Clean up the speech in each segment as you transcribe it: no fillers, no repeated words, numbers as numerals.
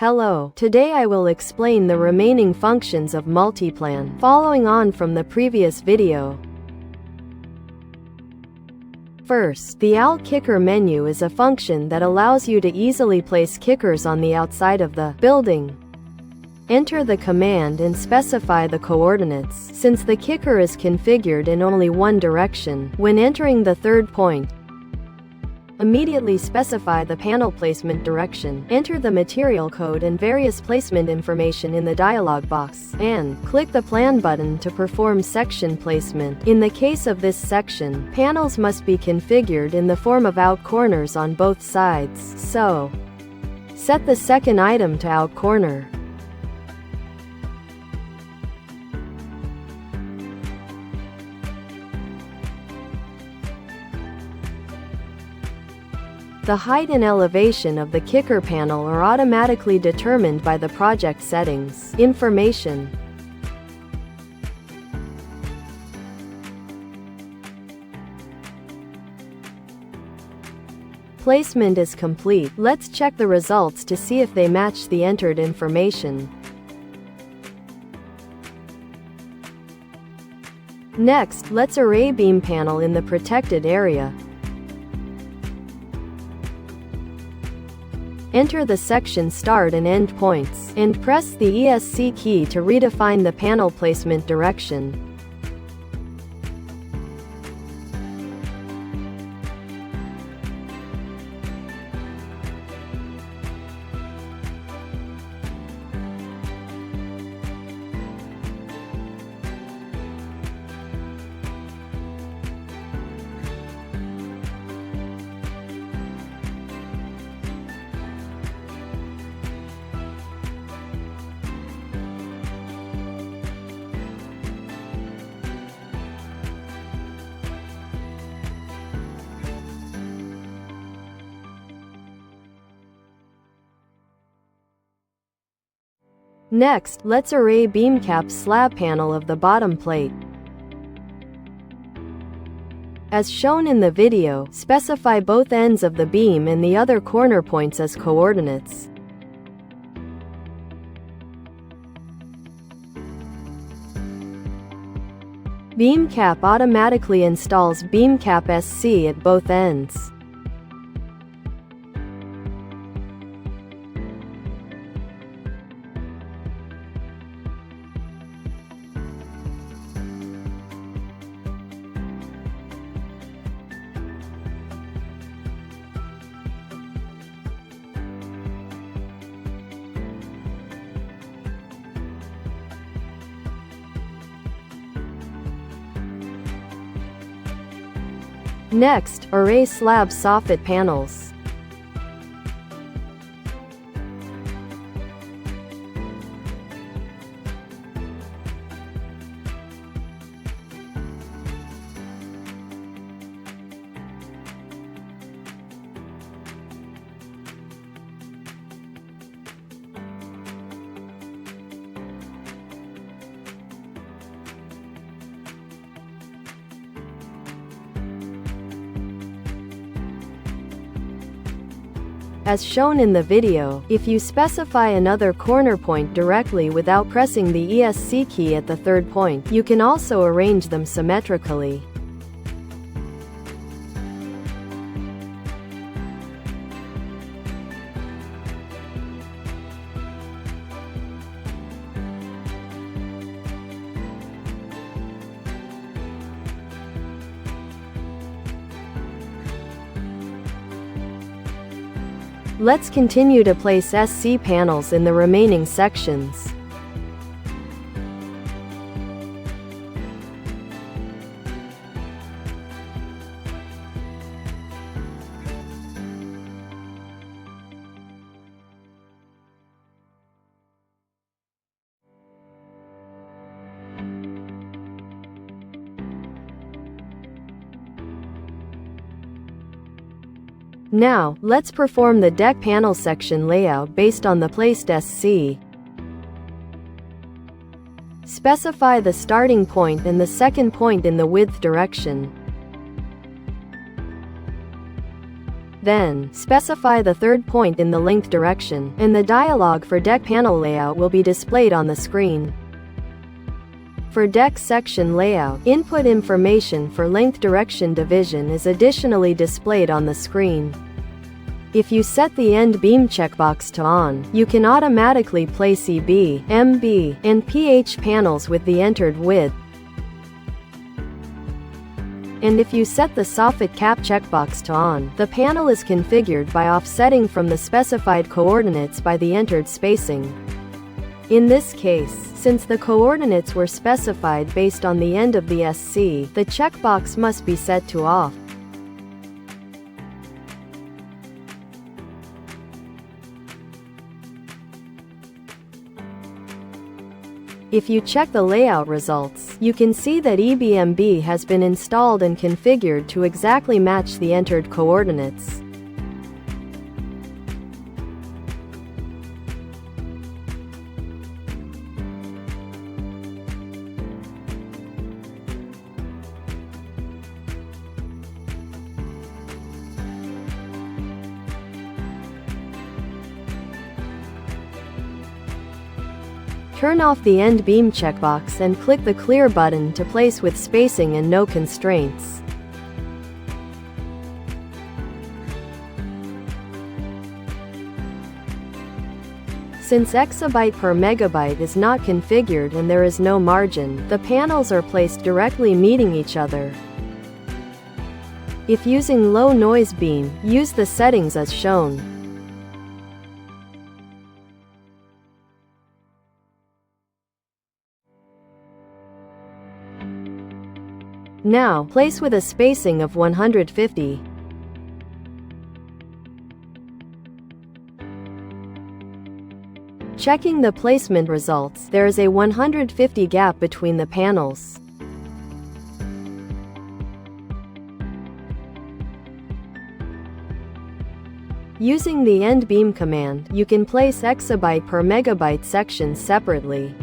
Hello, today I will explain the remaining functions of MultiPlan, following on from the previous video. First, the AL Kicker menu is a function that allows you to easily place kickers on the outside of the building. Enter the command and specify the coordinates, since the kicker is configured in only one direction. When entering the third point, immediately specify the panel placement direction. Enter the material code and various placement information in the dialog box, and click the Plan button to perform section placement. In the case of this section, panels must be configured in the form of out corners on both sides, so set the second item to out corner. The height and elevation of the kicker panel are automatically determined by the project settings. Information. Placement is complete. Let's check the results to see if they match the entered information. Next, let's array beam panel in the protected area. Enter the section start and end points, and press the ESC key to redefine the panel placement direction. Next, let's array beam cap slab panel of the bottom plate. As shown in the video, specify both ends of the beam and the other corner points as coordinates. Beam cap automatically installs beam cap SC at both ends. Next, array slab soffit panels. As shown in the video, if you specify another corner point directly without pressing the ESC key at the third point, you can also arrange them symmetrically. Let's continue to place SC panels in the remaining sections. Now, let's perform the deck panel section layout based on the placed SC. Specify the starting point and the second point in the width direction. Then, specify the third point in the length direction, and the dialog for deck panel layout will be displayed on the screen. For deck section layout, input information for length direction division is additionally displayed on the screen. If you set the end beam checkbox to on, you can automatically place EB, MB, and PH panels with the entered width. And if you set the soffit cap checkbox to on, the panel is configured by offsetting from the specified coordinates by the entered spacing. In this case, since the coordinates were specified based on the end of the SC, the checkbox must be set to off. If you check the layout results, you can see that EBMB has been installed and configured to exactly match the entered coordinates. Turn off the end beam checkbox and click the clear button to place with spacing and no constraints. Since exabyte per megabyte is not configured and there is no margin, the panels are placed directly meeting each other. If using low noise beam, use the settings as shown. Now, place with a spacing of 150. Checking the placement results, there is a 150 gap between the panels. Using the end beam command, you can place exabyte per megabyte sections separately.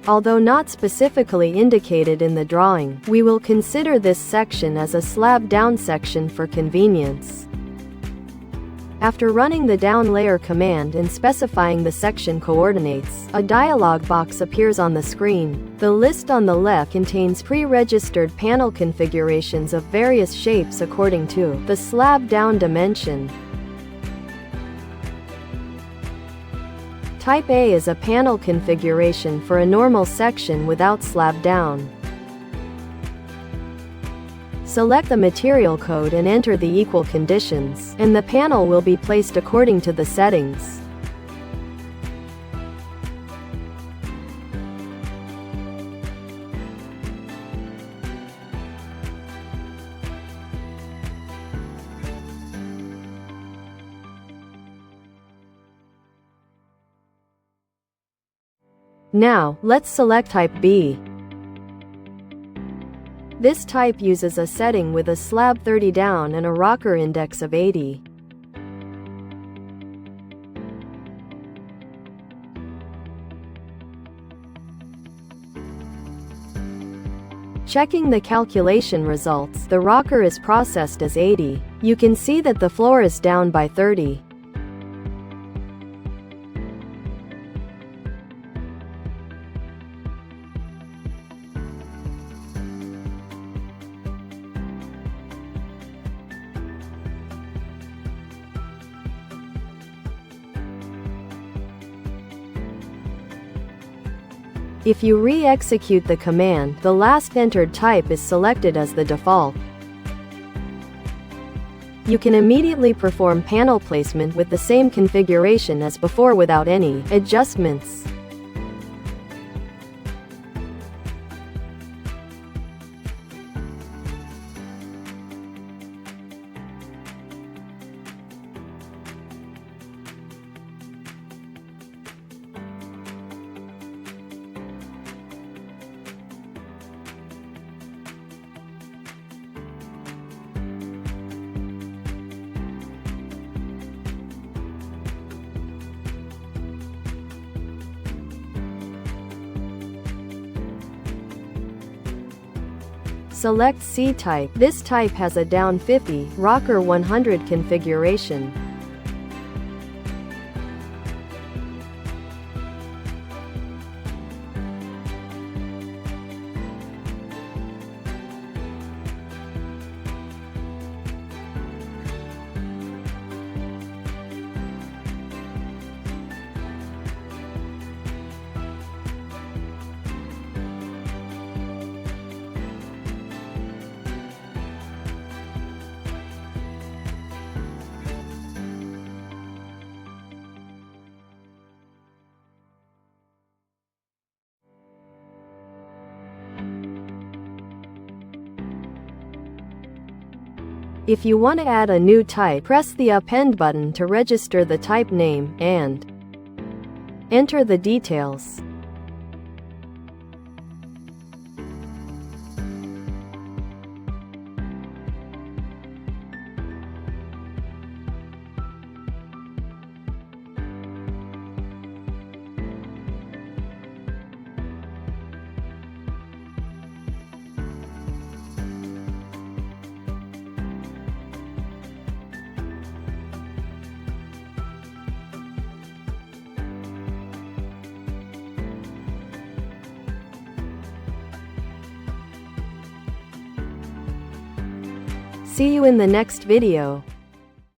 Although not specifically indicated in the drawing, we will consider this section as a slab down section for convenience. After running the down layer command and specifying the section coordinates, a dialog box appears on the screen. The list on the left contains pre-registered panel configurations of various shapes according to the slab down dimension. Type A is a panel configuration for a normal section without slab down. Select the material code and enter the equal conditions, and the panel will be placed according to the settings. Now, let's select type B. This type uses a setting with a slab 30 down and a rocker index of 80. Checking the calculation results, the rocker is processed as 80. You can see that the floor is down by 30. If you re-execute the command, the last entered type is selected as the default. You can immediately perform panel placement with the same configuration as before without any adjustments. Select C type. This type has a down 50, rocker 100 configuration. If you want to add a new type, press the Append button to register the type name, and enter the details. See you in the next video.